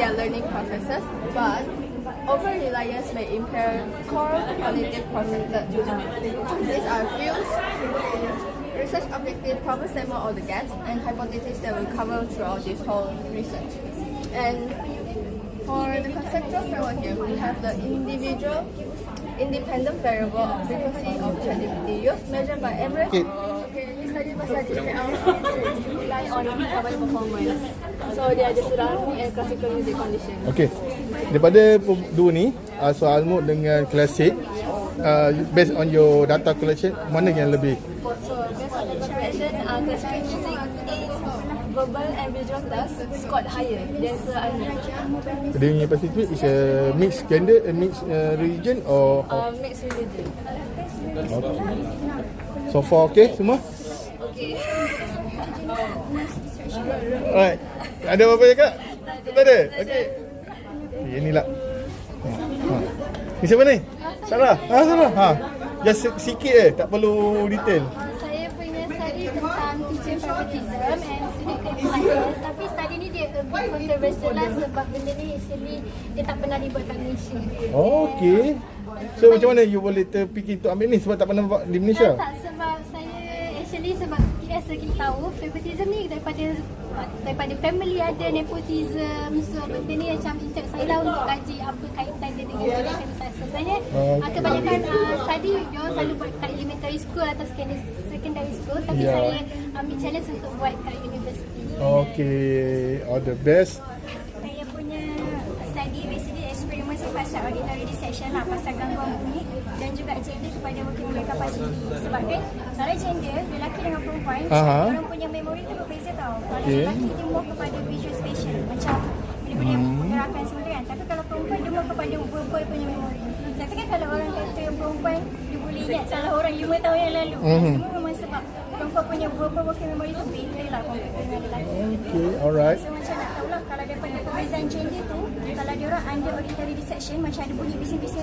their learning processes, but over-reliance may impair core cognitive processes. These are fields, research objective, problem statement of the gaps, and hypotheses that will cover throughout this whole research. And for the conceptual framework here, we have the individual independent variable of frequency of ChatGPT use measured by average. Okay, ini study pasal rely on carbon performance. So dia ada tsunami and classical music condition. Okey. Daripada dua ni, soal mood dengan klasik, based on your data collection, mana yang lebih? So based on the collection, classical music is verbal and visual tasks scored higher than the Dia punya Pacific is a mixed gender, a mixed religion or mixed religion. so far okay semua? Okay. Alright. Ada apa-apa ya kak? Tak ada? Okay. Inilah. Ni siapa ni? Sarah. Sarah. Just sikit tak perlu detail. Saya punya study tentang teacher favoritism and student bias. Tapi study ni dia lebih controversial lah sebab benda ni actually dia tak pernah dibuat kat Malaysia. Okay. So macam mana you boleh terfikir untuk ambil ni sebab tak pernah buat di Malaysia? Tak sebab saya actually sebab biasa kita tahu favoritism ni daripada family ada nepotism. So benda ni macam interest saya lah untuk kaji apa kaitan dia dengan student favoritism. Sebenarnya kebanyakan study dia selalu buat kat elementary school atau secondary school. Tapi saya ambil challenge untuk buat kat university. Okay. All the best. Saya punya study basically eksperimen pasal auditory dissection lah, pasal gangguan bunyi dan juga gender kepada working memory capacity. Sebab kan kalau gender, lelaki dengan perempuan, orang punya memori tu berbeza tau. Kalau lelaki dia more kepada visual spatial, macam benda-benda yang gerakan semua kan. Tapi kalau perempuan dia more kepada verbal punya memori. Tapi kan kalau orang kata perempuan dia boleh ingat salah orang 5 tahun yang lalu. Semua memang sebab perempuan punya verbal working memory tu better lah dengan lelaki. Okay, alright. So macam nak tahulah kalau daripada perbezaan gender tu, kalau dia orang under auditory dissection macam ada bunyi bising-bising